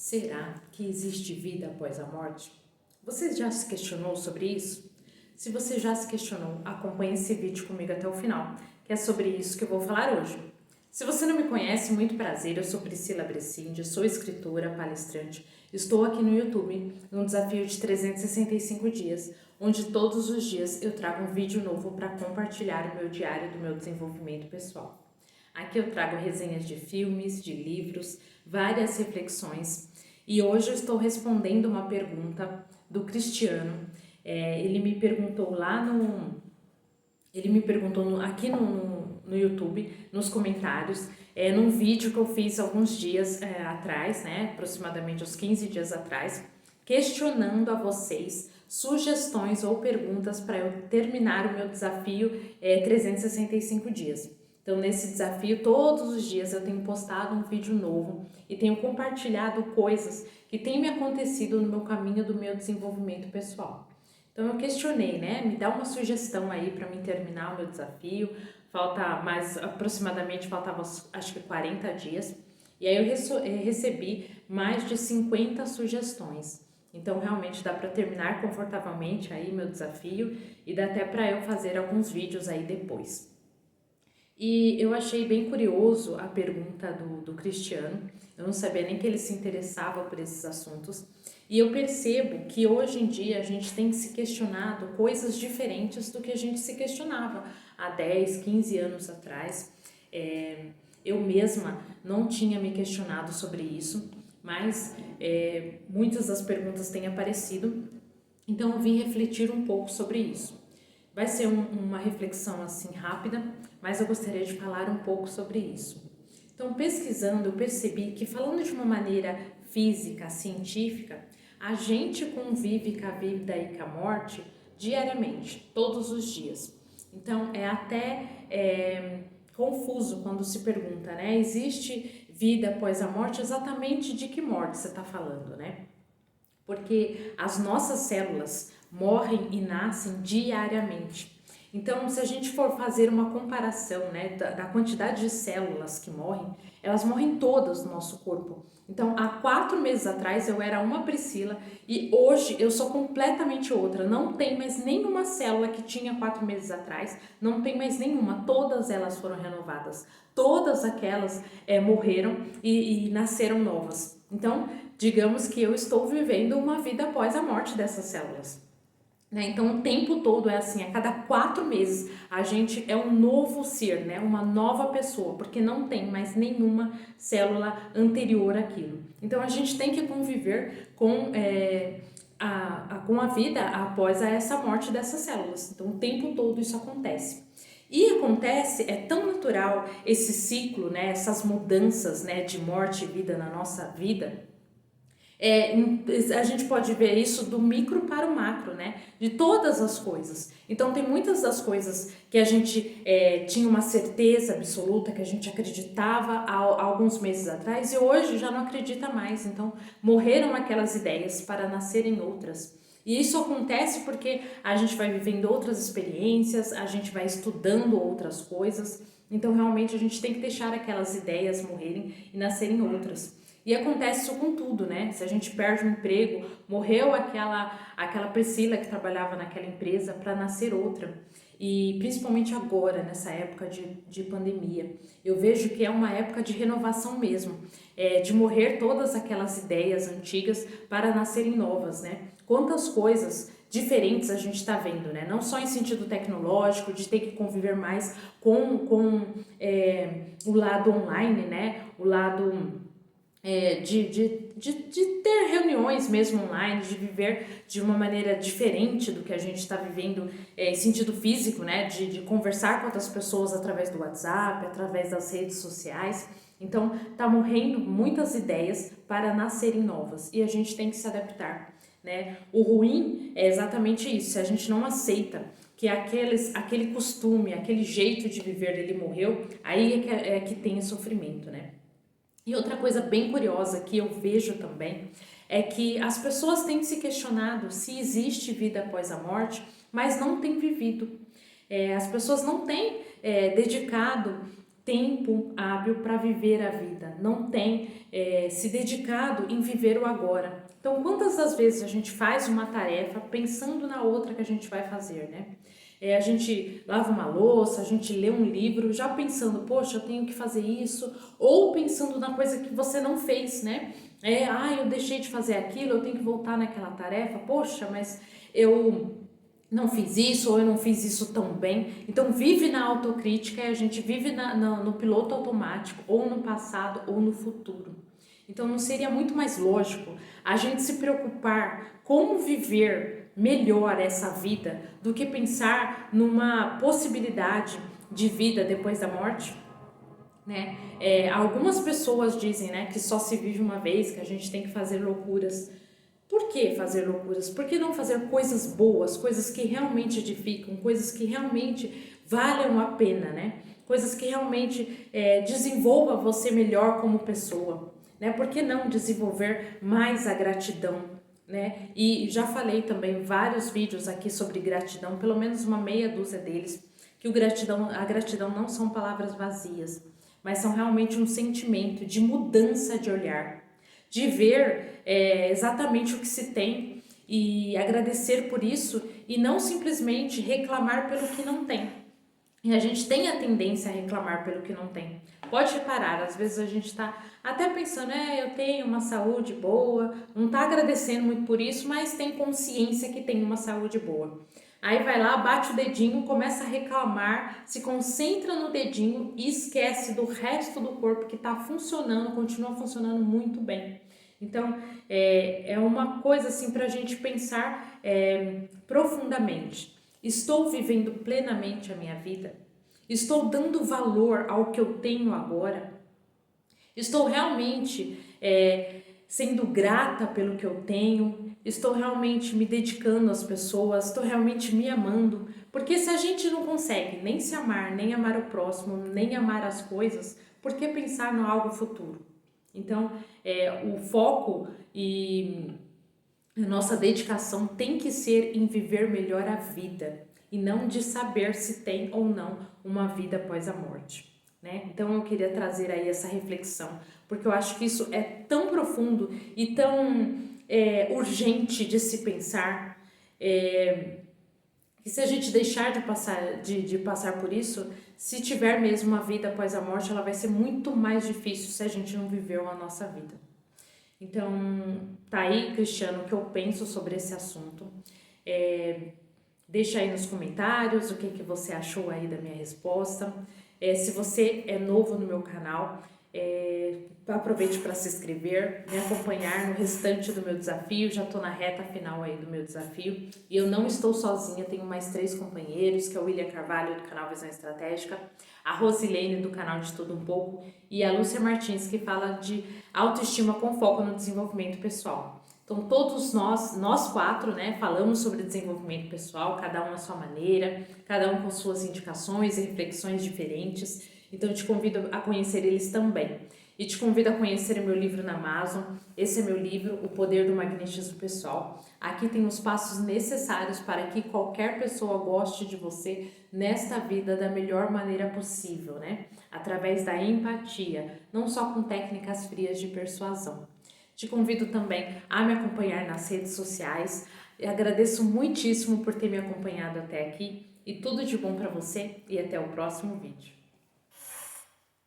Será que existe vida após a morte? Você já se questionou sobre isso? Se você já se questionou, acompanhe esse vídeo comigo até o final, que é sobre isso que eu vou falar hoje. Se você não me conhece, muito prazer, eu sou Priscila Brecinde, sou escritora, palestrante. Estou aqui no YouTube, num desafio de 365 dias, onde todos os dias eu trago um vídeo novo para compartilhar o meu diário do meu desenvolvimento pessoal. Aqui eu trago resenhas de filmes, de livros, várias reflexões e hoje eu estou respondendo uma pergunta do Cristiano. Ele me perguntou aqui no YouTube, nos comentários, num vídeo que eu fiz alguns dias atrás, né, aproximadamente uns 15 dias atrás, questionando a vocês sugestões ou perguntas para eu terminar o meu desafio 365 dias. Então, nesse desafio, todos os dias eu tenho postado um vídeo novo e tenho compartilhado coisas que têm me acontecido no meu caminho do meu desenvolvimento pessoal. Então, eu questionei, né? Me dá uma sugestão aí para mim terminar o meu desafio. Faltava acho que 40 dias. E aí eu recebi mais de 50 sugestões. Então, realmente dá para terminar confortavelmente aí meu desafio e dá até para eu fazer alguns vídeos aí depois. E eu achei bem curioso a pergunta do Cristiano, eu não sabia nem que ele se interessava por esses assuntos, e eu percebo que hoje em dia a gente tem se questionado coisas diferentes do que a gente se questionava há 10, 15 anos atrás. Eu mesma não tinha me questionado sobre isso, mas muitas das perguntas têm aparecido, então eu vim refletir um pouco sobre isso. Vai ser uma reflexão assim rápida, mas eu gostaria de falar um pouco sobre isso. Então, pesquisando, eu percebi que falando de uma maneira física, científica, a gente convive com a vida e com a morte diariamente, todos os dias. Então, é até confuso quando se pergunta, né? Existe vida após a morte? Exatamente de que morte você está falando, né? Porque as nossas células morrem e nascem diariamente. Então, se a gente for fazer uma comparação, né, da quantidade de células que morrem, elas morrem todas no nosso corpo. Então, há 4 meses atrás eu era uma Priscila e hoje eu sou completamente outra. Não tem mais nenhuma célula que tinha 4 meses atrás, não tem mais nenhuma. Todas elas foram renovadas. Todas aquelas morreram e nasceram novas. Então, digamos que eu estou vivendo uma vida após a morte dessas células. Então, o tempo todo é assim, a cada 4 meses a gente é um novo ser, né? Uma nova pessoa, porque não tem mais nenhuma célula anterior àquilo. Então, a gente tem que conviver com a vida após essa morte dessas células. Então, o tempo todo isso acontece. E acontece, é tão natural esse ciclo, né? Essas mudanças, né? De morte e vida na nossa vida. A gente pode ver isso do micro para o macro, né? De todas as coisas. Então, tem muitas das coisas que a gente tinha uma certeza absoluta, que a gente acreditava há alguns meses atrás e hoje já não acredita mais. Então, morreram aquelas ideias para nascerem outras. E isso acontece porque a gente vai vivendo outras experiências, a gente vai estudando outras coisas. Então, realmente, a gente tem que deixar aquelas ideias morrerem e nascerem outras. E acontece isso com tudo, né? Se a gente perde um emprego, morreu aquela Priscila que trabalhava naquela empresa para nascer outra. E principalmente agora, nessa época de pandemia, eu vejo que é uma época de renovação mesmo, de morrer todas aquelas ideias antigas para nascerem novas, né? Quantas coisas diferentes a gente está vendo, né? Não só em sentido tecnológico, de ter que conviver mais com o lado online, né? O lado de ter reuniões mesmo online, de viver de uma maneira diferente do que a gente está vivendo em sentido físico, né? De conversar com outras pessoas através do WhatsApp, através das redes sociais. Então, tá morrendo muitas ideias para nascerem novas e a gente tem que se adaptar, né? O ruim é exatamente isso, se a gente não aceita que aquele costume, aquele jeito de viver ele morreu, aí é que tem o sofrimento, né? E outra coisa bem curiosa que eu vejo também é que as pessoas têm se questionado se existe vida após a morte, mas não têm vivido. As pessoas não têm dedicado tempo hábil para viver a vida, não tem se dedicado em viver o agora. Então, quantas das vezes a gente faz uma tarefa pensando na outra que a gente vai fazer, né? A gente lava uma louça, a gente lê um livro, já pensando, poxa, eu tenho que fazer isso, ou pensando na coisa que você não fez, né? Eu deixei de fazer aquilo, eu tenho que voltar naquela tarefa, poxa, mas eu não fiz isso ou eu não fiz isso tão bem. Então vive na autocrítica e a gente vive no piloto automático, ou no passado ou no futuro. Então não seria muito mais lógico a gente se preocupar como viver melhor essa vida do que pensar numa possibilidade de vida depois da morte? Né? Algumas pessoas dizem, né, que só se vive uma vez, que a gente tem que fazer loucuras. Por que fazer loucuras? Por que não fazer coisas boas, coisas que realmente edificam, coisas que realmente valham a pena, né? Coisas que realmente desenvolvam você melhor como pessoa, né? Por que não desenvolver mais a gratidão, né? E já falei também vários vídeos aqui sobre gratidão, pelo menos uma meia dúzia deles, que a gratidão não são palavras vazias, mas são realmente um sentimento de mudança de olhar, de ver exatamente o que se tem e agradecer por isso e não simplesmente reclamar pelo que não tem. E a gente tem a tendência a reclamar pelo que não tem. Pode reparar, às vezes a gente está até pensando, eu tenho uma saúde boa, não está agradecendo muito por isso, mas tem consciência que tem uma saúde boa. Aí vai lá, bate o dedinho, começa a reclamar, se concentra no dedinho e esquece do resto do corpo que está funcionando, continua funcionando muito bem. Então, é uma coisa assim para a gente pensar profundamente. Estou vivendo plenamente a minha vida? Estou dando valor ao que eu tenho agora? Estou realmente sendo grata pelo que eu tenho? Estou realmente me dedicando às pessoas? Estou realmente me amando? Porque se a gente não consegue nem se amar, nem amar o próximo, nem amar as coisas, por que pensar no algo futuro? Então, o foco e a nossa dedicação tem que ser em viver melhor a vida e não de saber se tem ou não uma vida após a morte, né? Então eu queria trazer aí essa reflexão, porque eu acho que isso é tão profundo e tão urgente de se pensar, que se a gente deixar de passar por isso, se tiver mesmo uma vida após a morte, ela vai ser muito mais difícil se a gente não viveu a nossa vida. Então, tá aí, Cristiano, o que eu penso sobre esse assunto. Deixa aí nos comentários o que você achou aí da minha resposta. Se você é novo no meu canal, aproveite para se inscrever, me acompanhar no restante do meu desafio. Já estou na reta final aí do meu desafio e eu não estou sozinha, tenho mais 3 companheiros, que é o William Carvalho do canal Visão Estratégica, a Rosilene do canal De Tudo Um Pouco e a Lúcia Martins, que fala de autoestima com foco no desenvolvimento pessoal. Então todos nós 4, né, falamos sobre desenvolvimento pessoal, cada um à sua maneira, cada um com suas indicações e reflexões diferentes. Então eu te convido a conhecer eles também. E te convido a conhecer o meu livro na Amazon. Esse é meu livro, O Poder do Magnetismo Pessoal. Aqui tem os passos necessários para que qualquer pessoa goste de você nesta vida da melhor maneira possível, né? Através da empatia, não só com técnicas frias de persuasão. Te convido também a me acompanhar nas redes sociais. Eu agradeço muitíssimo por ter me acompanhado até aqui e tudo de bom para você e até o próximo vídeo.